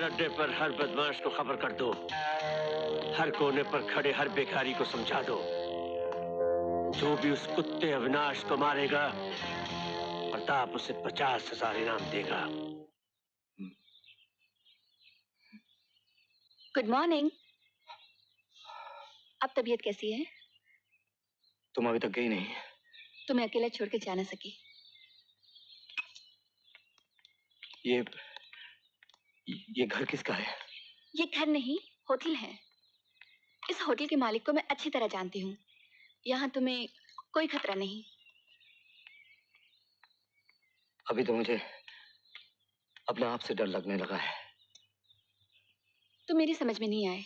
हर अड्डे पर हर बदमाश को खबर कर दो, हर कोने पर खड़े हर भिखारी को समझा दो, जो भी उस कुत्ते अविनाश को मारेगा प्रताप उसे 50,000 इनाम देगा। Good morning. अब तबीयत कैसी है? तुम अभी तक गई नहीं। तुम्हें अकेला छोड़ के जा ना सकी। ये घर किसका है? ये घर नहीं, होटल है। इस होटल के मालिक को मैं अच्छी तरह जानती हूँ। यहाँ तुम्हें कोई खतरा नहीं। अभी तो मुझे अपने आप से डर लगने लगा है। तुम मेरी समझ में नहीं आए।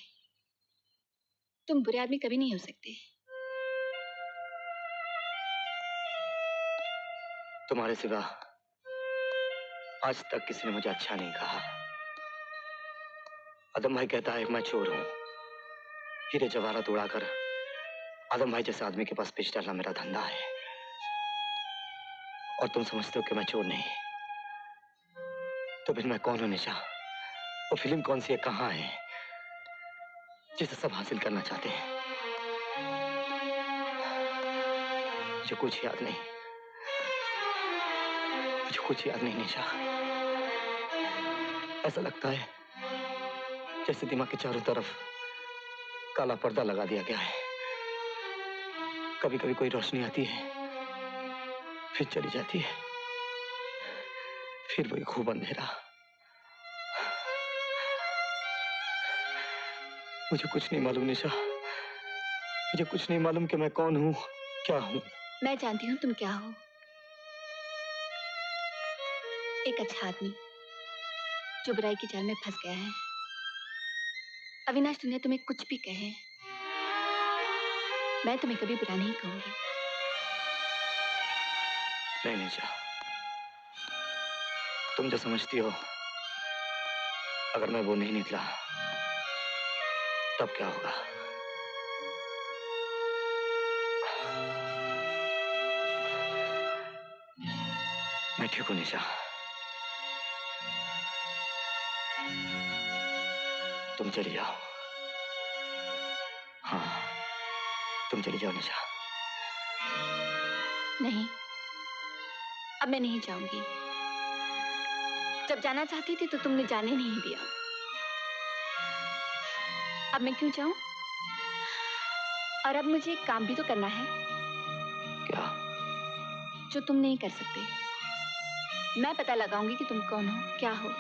तुम बुरे आदमी कभी नहीं हो सकते। तुम्हारे सिवा आज तक किसी ने मुझे अच्छा नहीं कहा। आदम भाई कहता है मैं चोर हूँ। हीरे जवाहरात उड़ाकर आदम भाई जैसे आदमी के पास पिच डालना मेरा धंधा है। और तुम समझते हो कि मैं चोर नहीं। तो फिर मैं कौन हूँ निशा? वो फिल्म कौन सी है, कहाँ है, जिसे सब हासिल करना चाहते हैं? मुझे कुछ याद नहीं। मुझे कुछ याद नहीं निशा। ऐसा लगता है जैसे दिमाग के चारों तरफ काला पर्दा लगा दिया गया है। कभी कभी कोई रोशनी आती है, फिर चली जाती है, फिर वही खूब अंधेरा। मुझे कुछ नहीं मालूम निशा। मुझे कुछ नहीं मालूम कि मैं कौन हूँ, क्या हूँ। मैं जानती हूँ तुम क्या हो। एक अच्छा आदमी जो बुराई की जाल में फंस गया है। अविनाश दुनिया तुम्हें कुछ भी कहे, मैं तुम्हें कभी बुरा नहीं कहूंगी। नहीं निशा, तुम जो समझती हो, अगर मैं वो नहीं निकला तब क्या होगा? मैं ठीक हूँ निशा। तुम चली जाओ। हाँ, तुम चली जाओ निशा। नहीं, अब मैं नहीं जाऊंगी। जब जाना चाहती थी तो तुमने जाने नहीं दिया। अब मैं क्यों जाऊं? और अब मुझे एक काम भी तो करना है। क्या? जो तुम नहीं कर सकते। मैं पता लगाऊंगी कि तुम कौन हो, क्या हो।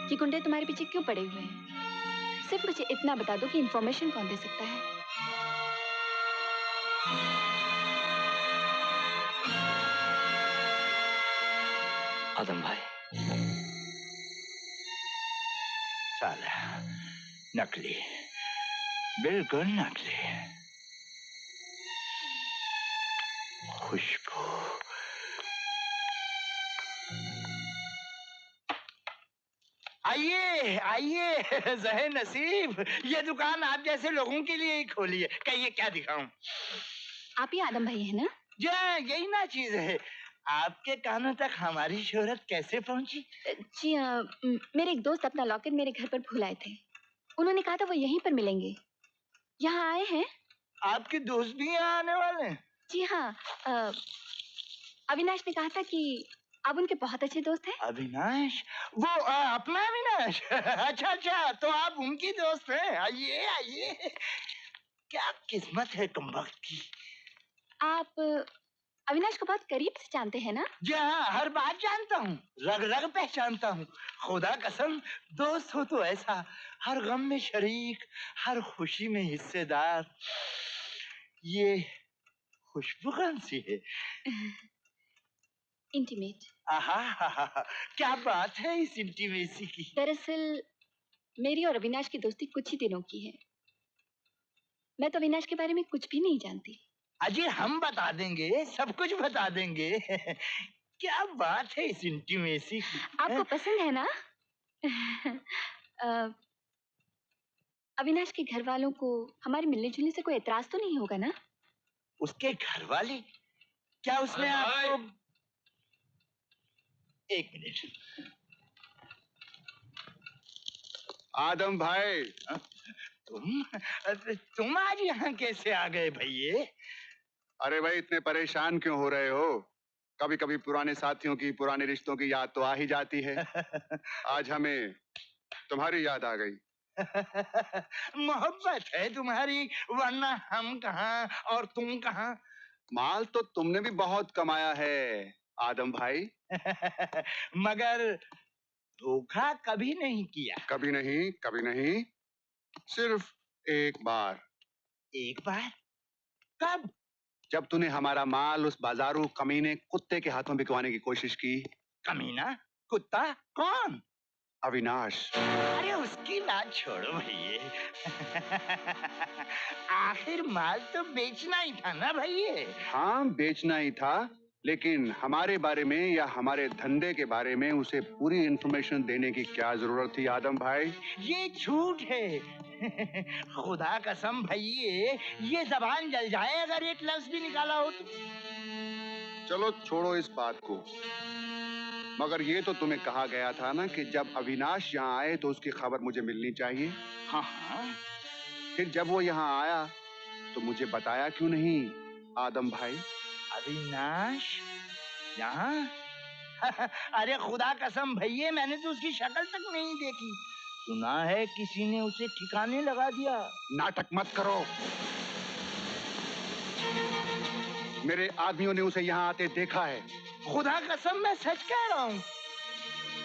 ये गुंडे तुम्हारे पीछे क्यों पड़े हुए हैं? सिर्फ मुझे इतना बता दो कि इंफॉर्मेशन कौन दे सकता है। आदम भाई। साला नकली, बिल्कुल नकली। खुशबू। आइए आइए ज़हे नसीब, ये दुकान आप जैसे लोगों के लिए ही खोली है। कहिए क्या दिखाऊं? आप ही आदम भाई है ना? जी यही ना चीज है। आपके कानों तक हमारी शोहरत कैसे पहुंची? जी मेरे एक दोस्त अपना लॉकेट मेरे घर पर भूल आए थे। उन्होंने कहा था वो यहीं पर मिलेंगे। यहाँ आए हैं। आपके दोस्त भी यहाँ आने वाले हैं? जी हाँ, अविनाश ने कहा था कि आप उनके बहुत अच्छे दोस्त हैं। अविनाश? वो अपना अविनाश? अच्छा अच्छा, तो आप उनकी दोस्त हैं। आइए आइए। क्या किस्मत है कमबख्त की। आप अविनाश को बहुत करीब से जानते हैं ना? जी हाँ, हर बात जानता हूँ, रग रग पहचानता हूँ। खुदा कसम, दोस्त हो तो ऐसा, हर गम में शरीक, हर खुशी में हिस्सेदार। ये खुशबू कौन सी है? इंटीमेट। आहा, क्या बात है इस इंटीमेसी की। दरअसल मेरी और अविनाश की दोस्ती कुछ ही दिनों की है। मैं तो अविनाश के बारे में कुछ भी नहीं जानती। अजी हम बता देंगे, सब कुछ बता देंगे। क्या बात है इस इंटीमेसी की। आपको पसंद है ना? अविनाश के घर वालों को हमारे मिलने जुलने से कोई एतराज तो नहीं होगा ना? उसके घर वाले? क्या उसने आपको? एक मिनट। आदम भाई, तुम आज यहाँ कैसे आ गए भैये? अरे भाई इतने परेशान क्यों हो रहे हो? कभी कभी पुराने साथियों की, पुराने रिश्तों की याद तो आ ही जाती है। आज हमें तुम्हारी याद आ गई। मोहब्बत है तुम्हारी, वरना हम कहाँ और तुम कहाँ। माल तो तुमने भी बहुत कमाया है आदम भाई। मगर धोखा कभी नहीं किया। कभी नहीं, कभी नहीं, सिर्फ एक बार। एक बार? कब? जब तूने हमारा माल उस बाजारू कमीने कुत्ते के हाथों बिकवाने की कोशिश की। कमीना? कुत्ता? कौन? अविनाश। अरे उसकी बात छोड़ो भैये। आखिर माल तो बेचना ही था ना भैये? हाँ बेचना ही था, लेकिन हमारे बारे में या हमारे धंधे के बारे में उसे पूरी इंफॉर्मेशन देने की क्या जरूरत थी आदम भाई? ये झूठ है। खुदा कसम भैये, ये जबान जल जाए अगर एक लफ्ज भी निकाला हो तो। चलो छोड़ो इस बात को, मगर ये तो तुम्हें कहा गया था ना कि जब अविनाश यहाँ आए तो उसकी खबर मुझे मिलनी चाहिए। हाँ हाँ। फिर जब वो यहाँ आया तो मुझे बताया क्यों नहीं आदम भाई? अविनाश यहाँ? अरे खुदा कसम भैये, मैंने तो उसकी शक्ल तक नहीं देखी। सुना है किसी ने उसे ठिकाने लगा दिया। नाटक मत करो। मेरे आदमियों ने उसे यहाँ आते देखा है। खुदा कसम मैं सच कह रहा हूँ।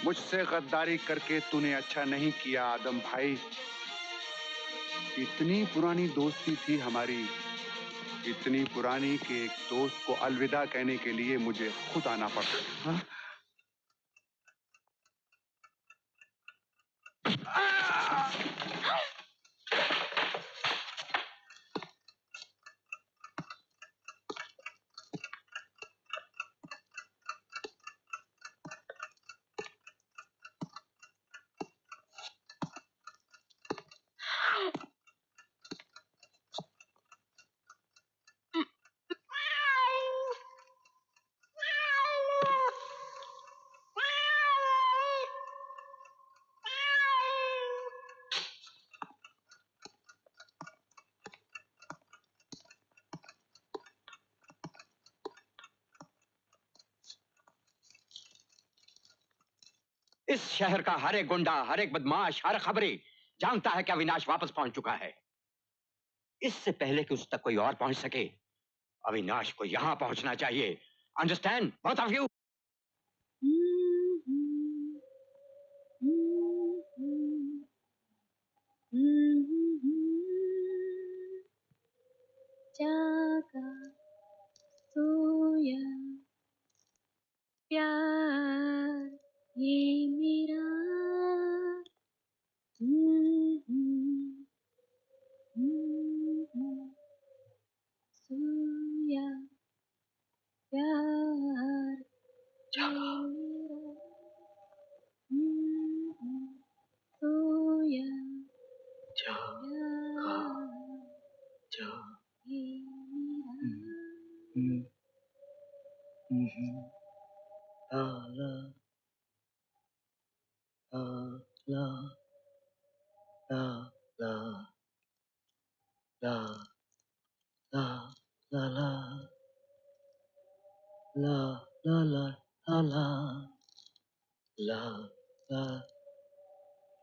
मुझसे गद्दारी करके तूने अच्छा नहीं किया आदम भाई। इतनी पुरानी दोस्ती थी हमारी, इतनी पुरानी कि एक दोस्त को अलविदा कहने के लिए मुझे खुद आना पड़ता। हाँ? इस शहर का हर एक गुंडा, हर एक बदमाश, हर खबरी जानता है कि अविनाश वापस पहुंच चुका है। इससे पहले कि उस तक कोई और पहुंच सके, अविनाश को यहां पहुंचना चाहिए। Understand both of you? जागा सोया प्यार ये मेरा सोया प्यार जागा, सोया जागा, जागा। ये मेरा ला ला ला ला ला ला ला ला ला ला ला ला ला ला ला ला।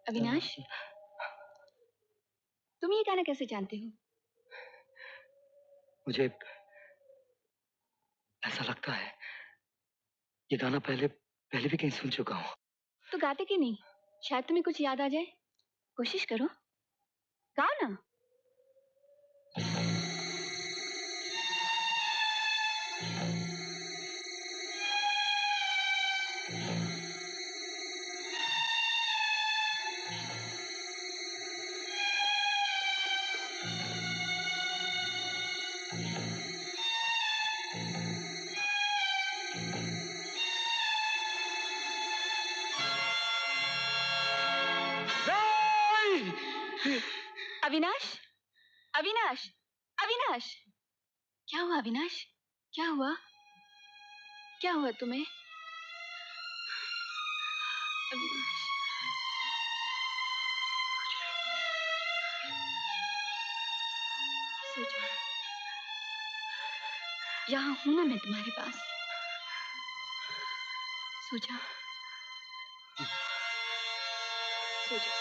अविनाश, तुम ये गाना कैसे जानते हो? मुझे ऐसा लगता है ये गाना पहले पहले भी कहीं सुन चुका हूँ। तो गाते क्यों नहीं? शायद तुम्हें कुछ याद आ जाए। कोशिश करो, गाओ ना। अविनाश, अविनाश, अविनाश, क्या हुआ अविनाश? क्या हुआ? क्या हुआ तुम्हें? अविनाश, यहाँ हूं ना मैं तुम्हारे पास। सो जा, सो जा।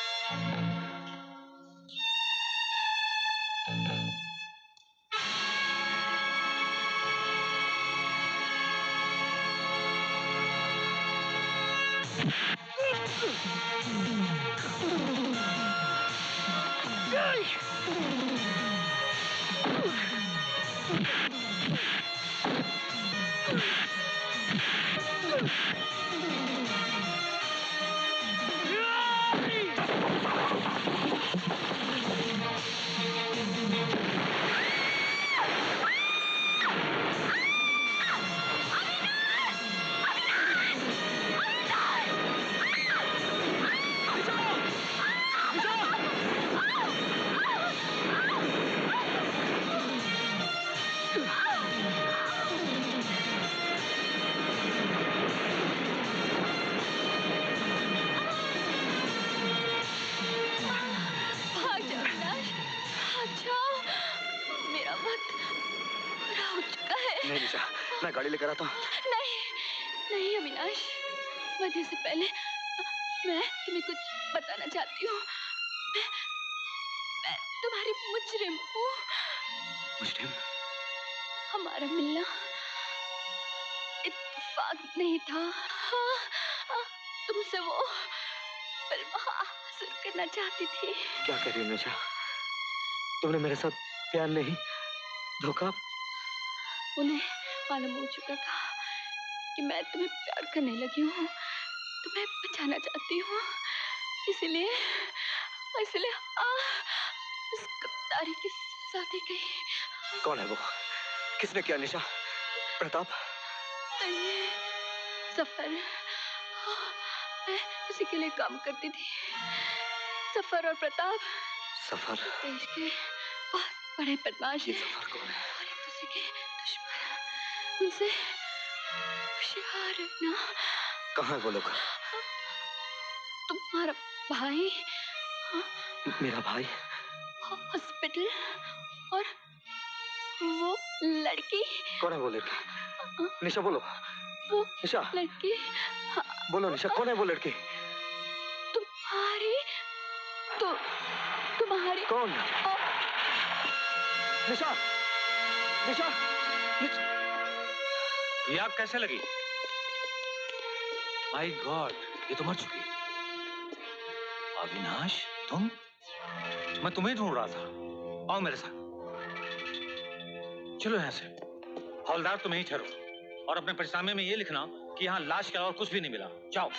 नहीं निशा, मैं गाड़ी लेकर आता हूँ। नहीं, नहीं अविनाश, मरने से पहले मैं तुम्हें कुछ बताना चाहती हूँ। मैं तुम्हारी मुजरिम हूँ। मुजरिम? हमारा मिलना इत्तेफाक नहीं था। तुमसे वो फिल्म हासिल करना चाहती थी। क्या कह रही हो निशा? तुमने मेरे साथ प्यार नहीं, धोखा? उन्हें मालूम हो चुका था कि मैं तुम्हें प्यार करने लगी हूँ, तुम्हें बचाना चाहती हूँ, इसलिए उस गद्दारी की सजा दी गई। कौन है वो? किसने किया निशा? प्रताप? नहीं, सफर। मैं उसी के लिए काम करती थी। सफर और प्रताप। सफर? देश के बहुत बड़े बदमाश हैं। सफर कौन है? और एक दूसरे के दुश्मन। उनसे होशियार रहना। कहाँ है वो लोग? तुम्हारा भाई। मेरा भाई? हॉस्पिटल। और वो लड़की। कौन है वो लड़की? निशा बोलो। वो निशा लड़की। बोलो निशा, कौन है वो लड़की? तुम्हारी तुम्हारी कौन? निशा, निशा, ये आग कैसे लगी? माय गॉड, ये तो मर चुकी। अविनाश, तुम? मैं तुम्हें ढूंढ रहा था। आओ मेरे साथ। चलो यहाँ से। हवलदार तुम यहीं ठहरो और अपने परिचनामे में ये लिखना कि यहाँ लाश के अलावा कुछ भी नहीं मिला। जाओ।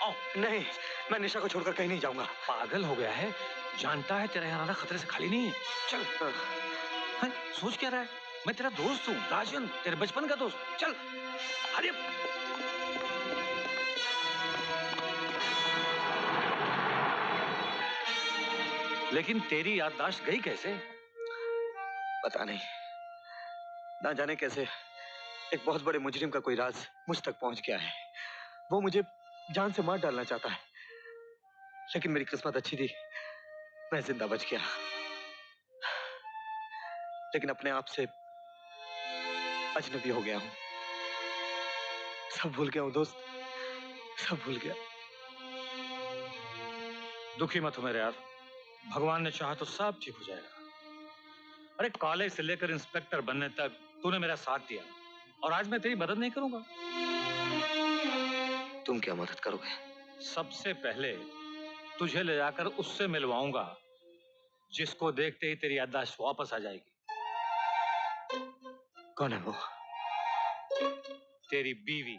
आओ। नहीं, मैं निशा को छोड़कर कहीं नहीं जाऊंगा। पागल हो गया है? जानता है तेरा यहाँ खतरे से खाली नहीं है। चल। है? सोच क्या रहा है? मैं तेरा दोस्त हूँ, राजन, तेरे बचपन का दोस्त। चल। अरे लेकिन तेरी याददाश्त गई कैसे? पता नहीं, ना जाने कैसे एक बहुत बड़े मुजरिम का कोई राज मुझ तक पहुंच गया है। वो मुझे जान से मार डालना चाहता है, लेकिन मेरी किस्मत अच्छी थी, मैं जिंदा बच गया। लेकिन अपने आप से अजनबी हो गया हूं। सब भूल गया हूं दोस्त, सब भूल गया। दुखी मत हो मेरे यार, भगवान ने चाहा तो सब ठीक हो जाएगा। अरे कॉलेज से लेकर इंस्पेक्टर बनने तक तूने मेरा साथ दिया और आज मैं तेरी मदद नहीं करूंगा? तुम क्या मदद करोगे? सबसे पहले तुझे ले जाकर उससे मिलवाऊंगा जिसको देखते ही तेरी याददाश्त वापस आ जाएगी। कौन है वो? तेरी बीवी।